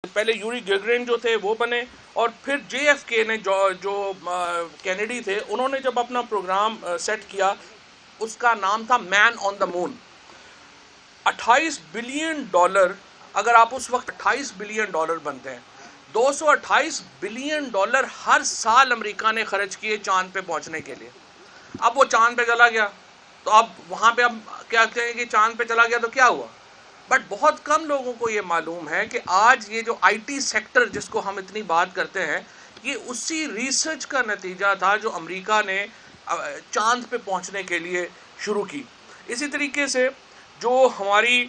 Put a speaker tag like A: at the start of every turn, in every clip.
A: پہلے یوری گیگرین جو تھے وہ بنے، اور پھر جے ایف کے نے جو کینیڈی تھے انہوں نے جب اپنا پروگرام سیٹ کیا، اس کا نام تھا مین آن دا مون۔ 28 بلین ڈالر، اگر آپ اس وقت 28 بلین ڈالر بنتے ہیں، 228 بلین ڈالر ہر سال امریکہ نے خرچ کیے چاند پہ پہنچنے کے لیے۔ اب وہ چاند پہ چلا گیا تو اب وہاں پہ ہم کیا کہتے ہیں کہ چاند پہ چلا گیا تو کیا ہوا؟ بٹ بہت کم لوگوں کو یہ معلوم ہے کہ آج یہ جو آئی ٹی سیکٹر جس کو ہم اتنی بات کرتے ہیں، یہ اسی ریسرچ کا نتیجہ تھا جو امریکہ نے چاند پہ پہنچنے کے لیے شروع کی۔ اسی طریقے سے جو ہماری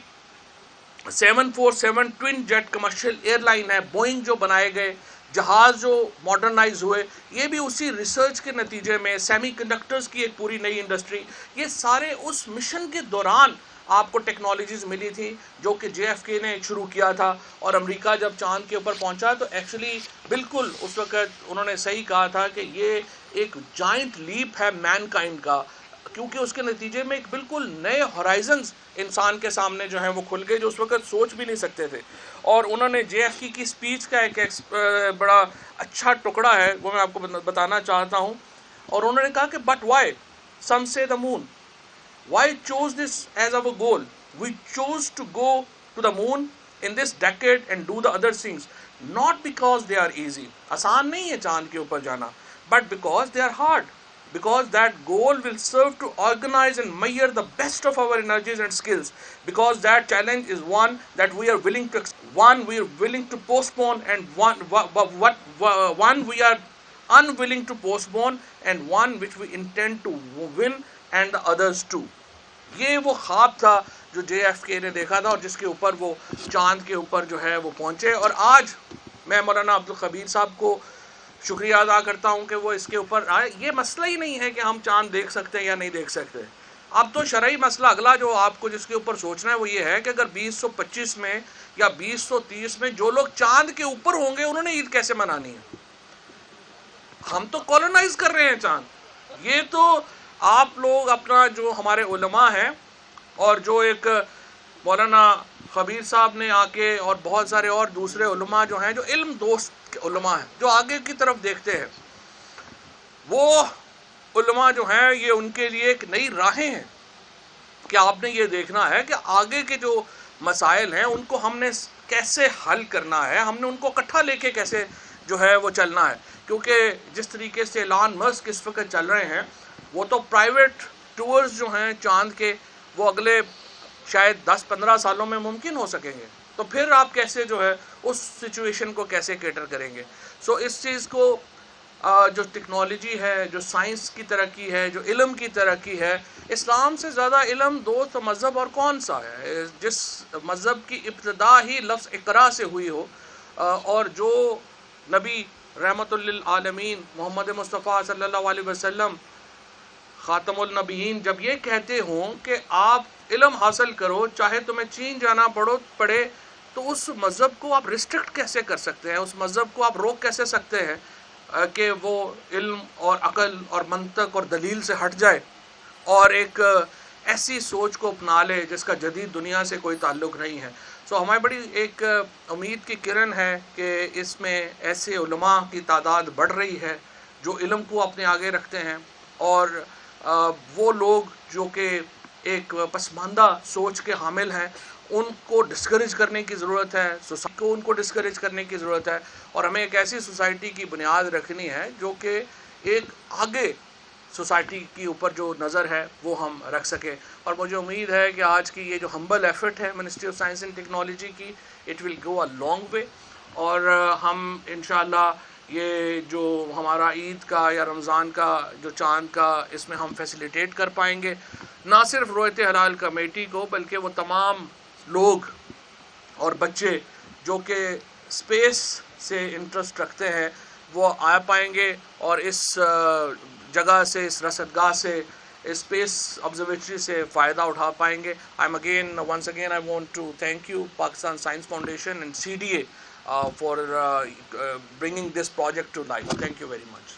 A: 747 twin jet commercial airline ہے، بوئنگ جو بنائے گئے، جہاز جو ماڈرنائز ہوئے، یہ بھی اسی ریسرچ کے نتیجے میں، سیمی کنڈکٹرز کی ایک پوری نئی انڈسٹری، یہ سارے اس مشن کے دوران آپ کو ٹیکنالوجیز ملی تھی جو کہ جے ایف کے نے شروع کیا تھا۔ اور امریکہ جب چاند کے اوپر پہنچا تو ایکچولی بالکل اس وقت انہوں نے صحیح کہا تھا کہ یہ ایک جائنٹ لیپ ہے مین کائنڈ کا، کیونکہ اس کے نتیجے میں ایک بالکل نئے ہورائزنز انسان کے سامنے جو ہیں وہ کھل گئے جو اس وقت سوچ بھی نہیں سکتے تھے۔ اور انہوں نے جے ایف کی سپیچ کا ایک بڑا اچھا ٹکڑا ہے، وہ میں آپ کو بتانا چاہتا ہوں۔ اور انہوں نے کہا کہ بٹ وائی سم سے دا مون، why chose this as our goal? We chose to go to the moon in this decade and do the other things, not because they are easy. آسان نہیں ہے چاند کے اوپر جانا، but because they are hard. Because that goal will serve to organize and measure the best of our energies and skills. Because that challenge is one that we are willing to postpone, and one we are unwilling to postpone, and one which we intend to win, and the others too. یہ وہ خواب تھا جو J F کے نے دیکھا تھا اور جس کے اوپر وہ چاند کے اوپر جو ہے وہ پہنچے۔ اور آج میں مولانا عبدالخبیر صاحب کو شکریہ ادا کرتا ہوں کہ وہ اس کے اوپر آئے۔ یہ مسئلہ ہی نہیں ہے کہ ہم چاند دیکھ سکتے ہیں یا نہیں دیکھ سکتے، اب تو شرعی مسئلہ اگلا جو آپ کو جس کے اوپر سوچنا ہے وہ یہ ہے کہ اگر 2025 میں یا 2030 میں جو لوگ چاند کے اوپر ہوں گے انہوں نے عید کیسے منانی ہے؟ ہم تو کالونائز کر رہے ہیں چاند۔ یہ تو آپ لوگ اپنا جو ہمارے علماء ہیں اور جو ایک مولانا خبیر صاحب نے آ کے اور بہت سارے اور دوسرے علماء جو ہیں جو علم دوست علماء ہیں جو آگے کی طرف دیکھتے ہیں، وہ علماء جو ہیں یہ ان کے لیے ایک نئی راہیں ہیں کہ آپ نے یہ دیکھنا ہے کہ آگے کے جو مسائل ہیں ان کو ہم نے کیسے حل کرنا ہے، ہم نے ان کو اکٹھا لے کے کیسے جو ہے وہ چلنا ہے۔ کیونکہ جس طریقے سے ایلان مسک اس وقت چل رہے ہیں، وہ تو پرائیویٹ ٹورز جو ہیں چاند کے وہ اگلے شاید 10-15 سالوں میں ممکن ہو سکیں گے، تو پھر آپ کیسے جو ہے اس سچویشن کو کیسے کیٹر کریں گے؟ سو اس چیز کو جو ٹیکنالوجی ہے، جو سائنس کی ترقی ہے، جو علم کی ترقی ہے، اسلام سے زیادہ علم دوست مذہب اور کون سا ہے؟ جس مذہب کی ابتدا ہی لفظ اقرا سے ہوئی ہو، اور جو نبی رحمت للعالمین محمد مصطفیٰ صلی اللہ علیہ وسلم خاتم النبیین جب یہ کہتے ہوں کہ آپ علم حاصل کرو چاہے تمہیں چین جانا پڑے، تو اس مذہب کو آپ ریسٹرکٹ کیسے کر سکتے ہیں؟ اس مذہب کو آپ روک کیسے سکتے ہیں کہ وہ علم اور عقل اور منطق اور دلیل سے ہٹ جائے اور ایک ایسی سوچ کو اپنا لے جس کا جدید دنیا سے کوئی تعلق نہیں ہے؟ سو ہماری بڑی ایک امید کی کرن ہے کہ اس میں ایسے علماء کی تعداد بڑھ رہی ہے جو علم کو اپنے آگے رکھتے ہیں، اور وہ لوگ جو کہ ایک پسماندہ سوچ کے حامل ہیں ان کو ڈسکریج کرنے کی ضرورت ہے، سوسائٹی کو ان کو ڈسکریج کرنے کی ضرورت ہے، اور ہمیں ایک ایسی سوسائٹی کی بنیاد رکھنی ہے جو کہ ایک آگے سوسائٹی کی اوپر جو نظر ہے وہ ہم رکھ سکیں۔ اور مجھے امید ہے کہ آج کی یہ جو ہمبل ایفرٹ ہے ministry of science and technology کی، it will go a long way, اور ہم انشاءاللہ یہ جو ہمارا عید کا یا رمضان کا جو چاند کا اس میں ہم فیسیلیٹیٹ کر پائیں گے، نہ صرف رویت حلال کمیٹی کو بلکہ وہ تمام لوگ اور بچے جو کہ اسپیس سے انٹرسٹ رکھتے ہیں وہ آ پائیں گے اور اس جگہ سے، اس رصدگاہ سے، اسپیس آبزرویٹری سے فائدہ اٹھا پائیں گے۔ once again I want to thank you Pakistan Science Foundation and CDA for bringing this project to life. Thank you very much.